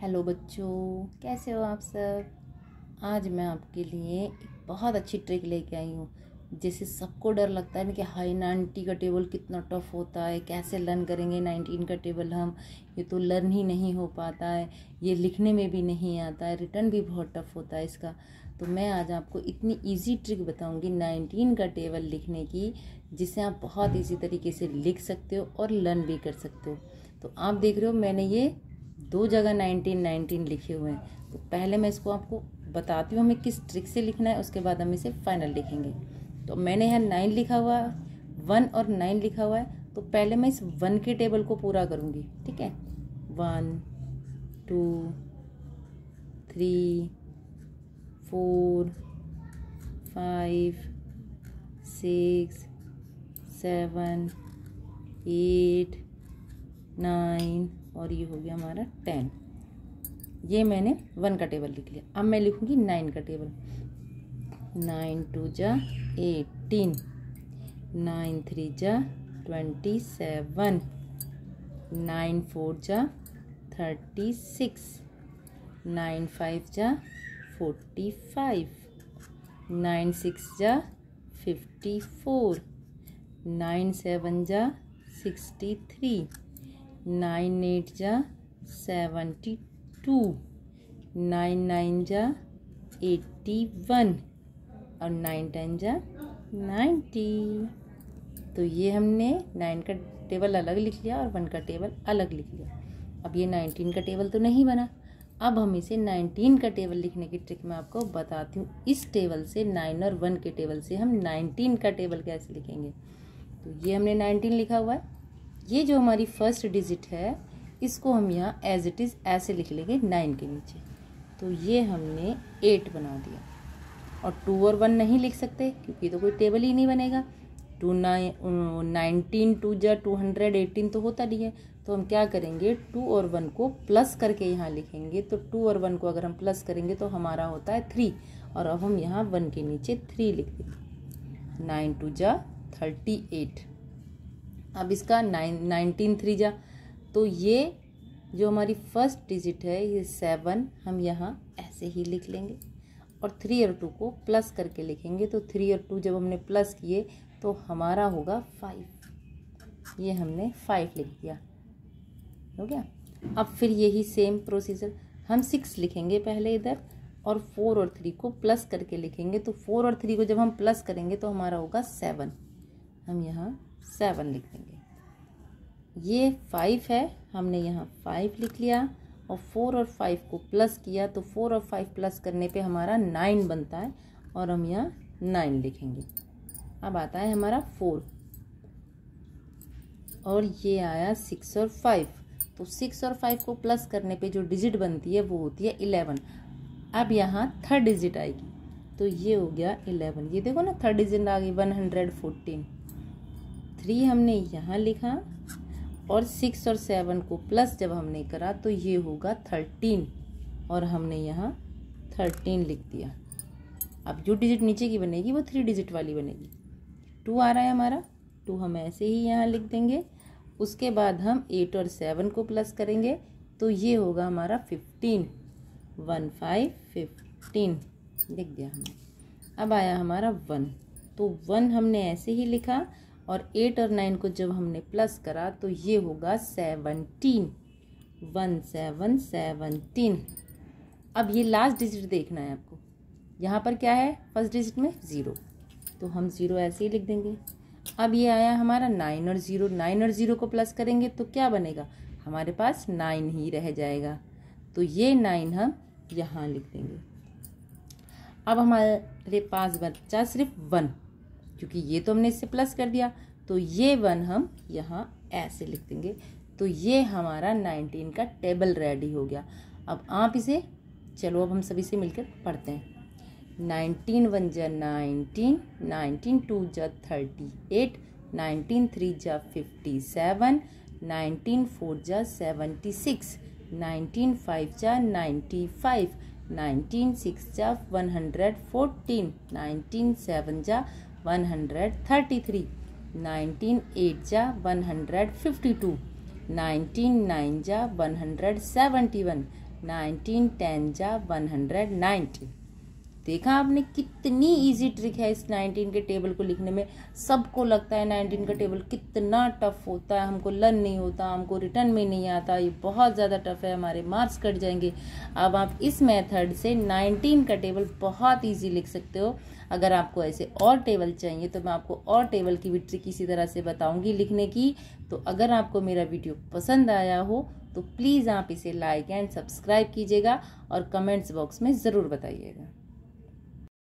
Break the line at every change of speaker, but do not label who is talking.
Hello बच्चों, कैसे हो आप सब। आज मैं आपके लिए एक बहुत अच्छी ट्रिक लेके आई हूँ। जैसे सबको डर लगता है ना कि हाई 90 का टेबल कितना टफ होता है, कैसे लर्न करेंगे 19 का टेबल हम, ये तो लर्न ही नहीं हो पाता है, ये लिखने में भी नहीं आता है, रिटर्न भी बहुत टफ होता है इसका। तो मैं आज आपको इतनी इजी ट्रिक बताऊंगी 19 का टेबल लिखने की, जिसे आप बहुत इजी तरीके से लिख सकते हो और लर्न भी कर सकते हो। तो आप देख रहे हो मैंने ये दो जगह 19 लिखे हुए हैं। तो पहले मैं इसको आपको बताती हूँ हमें किस ट्रिक से लिखना है, उसके बाद हम इसे फाइनल लिखेंगे। तो मैंने यहाँ 9 लिखा हुआ है, 1 और 9 लिखा हुआ है। तो पहले मैं इस 1 के टेबल को पूरा करूँगी, ठीक है। 1 2 3 4 5 6 7 8 9 और ये हो गया हमारा 10। ये मैंने 1 का टेबल लिख लिया। अब मैं लिखूंगी 9 का टेबल। 9 2 जा 18, 9 3 जा 27, 9 4 जा 36, 9 5 जा 45, 9 6 जा 54, 9 7 जा 63, 9 8 जा 72, 9 9 जा 81 और 9 10 जा 90। तो ये हमने 9 का टेबल अलग लिख लिया और 1 का टेबल अलग लिख लिया। अब ये 19 का टेबल तो नहीं बना। अब हम इसे 19 का टेबल लिखने की ट्रिक मैं आपको बताती हूँ। इस टेबल से 9 और 1 के टेबल से हम 19 का टेबल कैसे लिखेंगे। तो ये हमने 19 लिखा हुआ है। ये जो हमारी फर्स्ट डिजिट है इसको हम यहाँ एज इट इज़ ऐसे लिख लेंगे 9 के नीचे। तो ये हमने 8 बना दिया। और 2 और 1 नहीं लिख सकते क्योंकि तो कोई टेबल ही नहीं बनेगा। 19 2 जा 218 तो होता नहीं है। तो हम क्या करेंगे, 2 और 1 को प्लस करके यहाँ लिखेंगे। तो 2 और 1 को अगर हम प्लस करेंगे तो हमारा होता है 3। और अब हम यहाँ 1 के नीचे 3 लिख देंगे। 9 2 जा 38। अब इसका 19 3 जा, तो ये जो हमारी फर्स्ट डिजिट है ये 7 हम यहाँ ऐसे ही लिख लेंगे। और 3 और 2 को प्लस करके लिखेंगे। तो 3 और 2 जब हमने प्लस किए तो हमारा होगा 5। ये हमने 5 लिख दिया, हो गया। अब फिर यही सेम प्रोसीजर हम 6 लिखेंगे पहले इधर, और 4 और 3 को प्लस करके लिखेंगे। तो 4 और 3 को जब हम प्लस करेंगे तो हमारा होगा 7। हम यहाँ 7 लिख देंगे। ये 5 है, हमने यहाँ 5 लिख लिया। और 4 और 5 को प्लस किया तो 4 और 5 प्लस करने पे हमारा 9 बनता है और हम यहाँ 9 लिखेंगे। अब आता है हमारा 4 और ये आया 6 और 5। तो 6 और 5 को प्लस करने पे जो डिजिट बनती है वो होती है 11। अब यहाँ थर्ड डिजिट आएगी तो ये हो गया 11। ये देखो ना थर्ड डिजिट आ गई 114। 3 हमने यहाँ लिखा और 6 और 7 को प्लस जब हमने करा तो ये होगा 13 और हमने यहाँ 13 लिख दिया। अब जो डिजिट नीचे की बनेगी वो 3 डिजिट वाली बनेगी। 2 आ रहा है हमारा, 2 हम ऐसे ही यहाँ लिख देंगे। उसके बाद हम 8 और 7 को प्लस करेंगे तो ये होगा हमारा 15। 1 5 15 लिख दिया हमने। अब आया हमारा 1, तो 1 हमने ऐसे ही लिखा और 8 और 9 को जब हमने प्लस करा तो ये होगा 17। 1 7 17। अब ये लास्ट डिजिट देखना है आपको। यहाँ पर क्या है, फर्स्ट डिजिट में 0, तो हम 0 ऐसे ही लिख देंगे। अब ये आया हमारा 9 और 0। 9 और 0 को प्लस करेंगे तो क्या बनेगा, हमारे पास 9 ही रह जाएगा। तो ये 9 हम यहाँ लिख देंगे। अब हमारे पास बचा सिर्फ 1, क्योंकि ये तो हमने इससे प्लस कर दिया। तो ये 1 हम यहाँ ऐसे लिख देंगे। तो ये हमारा 19 का टेबल रेडी हो गया। अब आप इसे चलो अब हम सभी से मिलकर पढ़ते हैं। 19 1 जा 19, 19 2 जा 38, 19 3 जा 57, 19 4 जा 76, 19 5 जा 95, 19 6 जा 114, 19 7 जा 133, 19 8 जा 152, 19 9 जा 171, 19 10 जा 190। देखा आपने कितनी इजी ट्रिक है इस 19 के टेबल को लिखने में। सबको लगता है 19 का टेबल कितना टफ होता है, हमको लर्न नहीं होता, हमको रिटर्न में नहीं आता, ये बहुत ज़्यादा टफ है, हमारे मार्क्स कट जाएंगे। अब आप इस मेथड से 19 का टेबल बहुत इजी लिख सकते हो। अगर आपको ऐसे और टेबल चाहिए तो मैं आपको और टेबल की भी ट्रिक इसी तरह से बताऊंगी लिखने की। तो अगर आपको मेरा वीडियो पसंद आया हो तो प्लीज़ आप इसे लाइक एंड सब्सक्राइब कीजिएगा और कमेंट्स बॉक्स में ज़रूर बताइएगा।